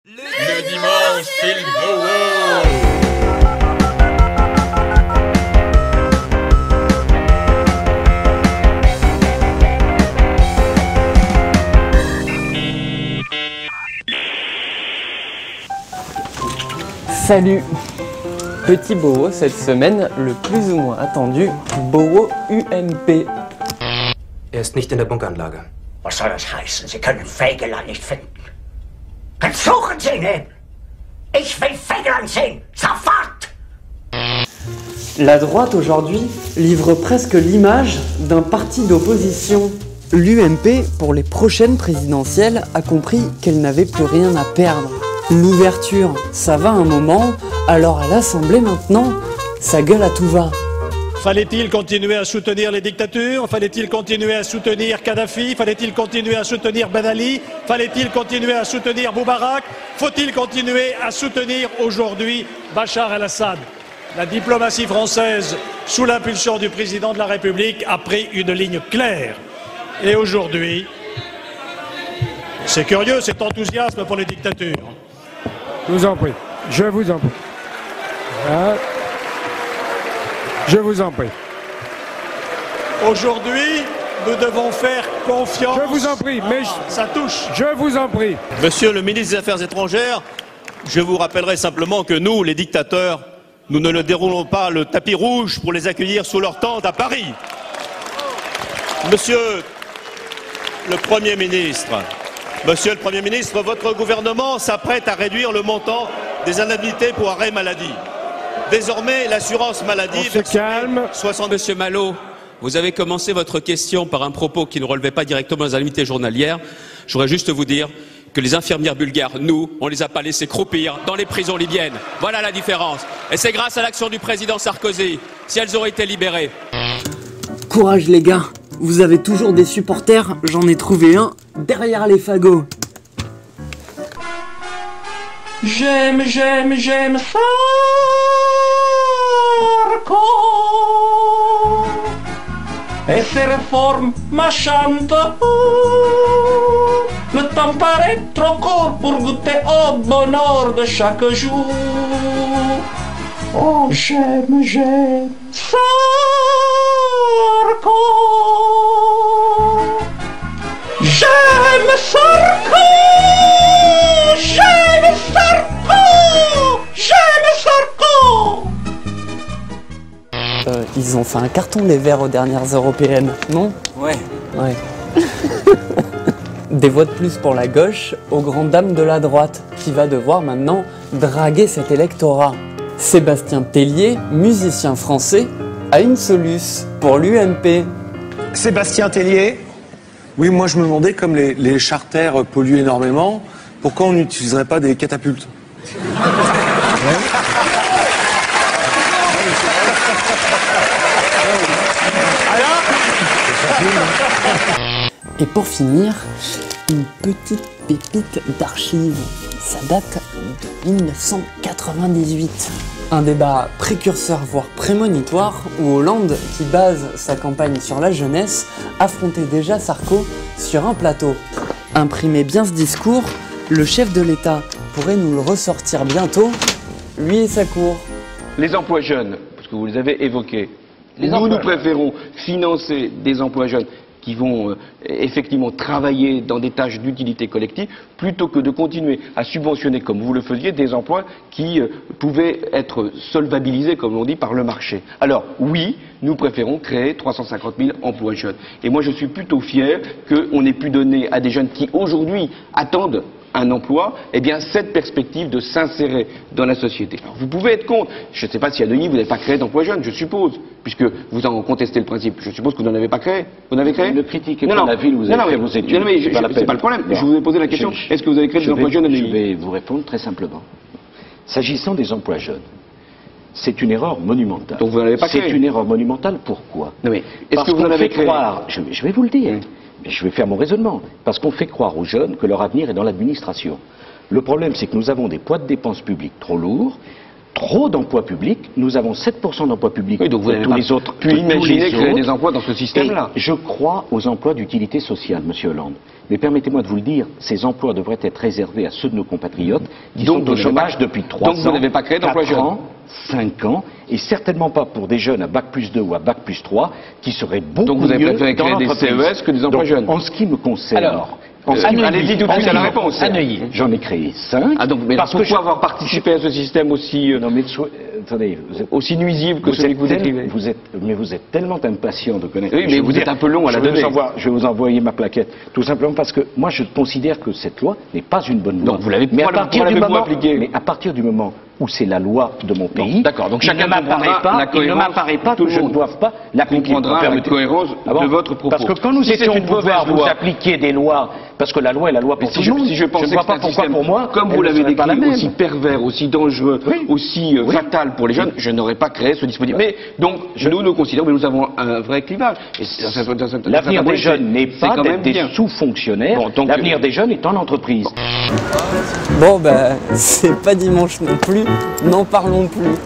Le dimanche, c'est le Bowo. Salut! Petit Bowo cette semaine, le plus ou moins attendu Bowo UMP. Ist nicht in der Bunkeranlage. Was soll das heißen? Sie können Feigeland nicht finden. Dann suchen Sie ihn! Ich will Feigeland sehen! Sofort! La droite aujourd'hui livre presque l'image d'un parti d'opposition. L'UMP, pour les prochaines présidentielles, a compris qu'elle n'avait plus rien à perdre. L'ouverture, ça va un moment, alors à l'Assemblée maintenant, ça gueule à tout va. Fallait-il continuer à soutenir les dictatures? Fallait-il continuer à soutenir Kadhafi? Fallait-il continuer à soutenir Ben Ali? Fallait-il continuer à soutenir Moubarak? Faut-il continuer à soutenir aujourd'hui Bachar el-Assad? La diplomatie française, sous l'impulsion du président de la République, a pris une ligne claire. Et aujourd'hui, c'est curieux cet enthousiasme pour les dictatures. Je vous en prie, je vous en prie. Hein? Je vous en prie. Aujourd'hui, nous devons faire confiance. Je vous en prie, mais ça touche. Je vous en prie. Monsieur le ministre des Affaires étrangères, je vous rappellerai simplement que nous, les dictateurs, nous ne le déroulons pas le tapis rouge pour les accueillir sous leur tente à Paris. Monsieur le Premier ministre, votre gouvernement s'apprête à réduire le montant des indemnités pour arrêt maladie. Désormais, l'assurance maladie... On se calme. Monsieur Malo, vous avez commencé votre question par un propos qui ne relevait pas directement des indemnités journalières. Je voudrais juste vous dire que les infirmières bulgares, nous, on les a pas laissées croupir dans les prisons libyennes. Voilà la différence. Et c'est grâce à l'action du président Sarkozy, si elles auraient été libérées. Courage les gars, vous avez toujours des supporters, j'en ai trouvé un derrière les fagots. J'aime Sarko. Et ses réformes m'enchantent. Le temps paraît trop court pour goûter au bonheur de chaque jour. Oh, j'aime Sarko. J'aime Sarko. J'aime Sarko. J'aime Sarko. Ils ont fait un carton les Verts aux dernières européennes, non? Ouais. Ouais. Des voix de plus pour la gauche, aux grandes dames de la droite, qui va devoir maintenant draguer cet électorat. Sébastien Tellier, musicien français, a une soluce pour l'UMP. Sébastien Tellier. Oui, moi je me demandais, comme les charters polluent énormément, pourquoi on n'utiliserait pas des catapultes? Et pour finir, une petite pépite d'archives. Ça date de 1998. Un débat précurseur, voire prémonitoire, où Hollande, qui base sa campagne sur la jeunesse, affrontait déjà Sarko sur un plateau. Imprimez bien ce discours, le chef de l'État pourrait nous le ressortir bientôt, lui et sa cour. Les emplois jeunes, parce que vous les avez évoqués, nous préférons financer des emplois jeunes qui vont effectivement travailler dans des tâches d'utilité collective, plutôt que de continuer à subventionner, comme vous le faisiez, des emplois qui pouvaient être solvabilisés, comme l'on dit, par le marché. Alors oui, nous préférons créer 350 000 emplois jeunes. Et moi je suis plutôt fier qu'on ait pu donner à des jeunes qui aujourd'hui attendent un emploi, eh bien cette perspective de s'insérer dans la société. Alors vous pouvez être contre. Je ne sais pas si à Neuilly vous n'avez pas créé d'emploi jeune, je suppose, puisque vous en contestez le principe. Je suppose que vous n'en avez pas créé. Vous n'avez créé? Ne critiquez pas la ville, vous avez fait vos études. Non, mais c'est pas le problème. Je vous ai posé la question. Est-ce que vous avez créé des emplois jeunes à Neuilly? Je vais vous répondre très simplement. S'agissant des emplois jeunes, c'est une erreur monumentale. Donc vous n'en avez pas créé? C'est une erreur monumentale. Pourquoi? Non mais est-ce que vous en avez créé? Je vais vous le dire. Mais je vais faire mon raisonnement. Parce qu'on fait croire aux jeunes que leur avenir est dans l'administration. Le problème, c'est que nous avons des poids de dépenses publiques trop lourds, trop d'emplois publics. Nous avons 7% d'emplois publics. Oui, donc vous n'avez tous pas les autres. pu imaginer créer des emplois dans ce système-là. Et je crois aux emplois d'utilité sociale, Monsieur Hollande. Mais permettez-moi de vous le dire, ces emplois devraient être réservés à ceux de nos compatriotes qui sont au chômage depuis 3 ans. Donc vous n'avez pas créé d'emplois jeunes. 4 ans, 5 ans, et certainement pas pour des jeunes à Bac+2 ou à Bac+3 qui seraient beaucoup Donc vous avez mieux préféré dans créer des l'entreprise. CES que des emplois jeunes. En ce qui me concerne, Alors, allez-y tout de suite à la réponse. J'en ai créé 5. Ah donc, mais pourquoi avoir participé à ce système aussi, non mais attendez, aussi nuisible que celui que vous décrivez? Vous êtes tellement impatient de connaître. Oui, mais vous êtes un peu long à la donner. Je vais vous envoyer ma plaquette, tout simplement parce que moi je considère que cette loi n'est pas une bonne loi. Donc vous l'avez mais appliquée. Mais à partir du moment où c'est la loi de mon pays, d'accord. Donc chacun il ne m'apparaît pas que je ne doive pas l'appliquer. Comprendra la cohérence de votre propos. Parce que quand nous étions au pouvoir, vous appliquiez des lois, parce que la loi est la loi pour tout le monde. Si je pensais ne vois pas pourquoi pour moi, comme vous l'avez décrit, aussi pervers, aussi dangereux, aussi fatal pour les jeunes, je n'aurais pas créé ce dispositif. Mais donc, nous considérons que nous avons un vrai clivage. L'avenir des jeunes n'est pas d'être des sous-fonctionnaires. L'avenir des jeunes est en entreprise. Bon, c'est pas dimanche non plus, n'en parlons plus.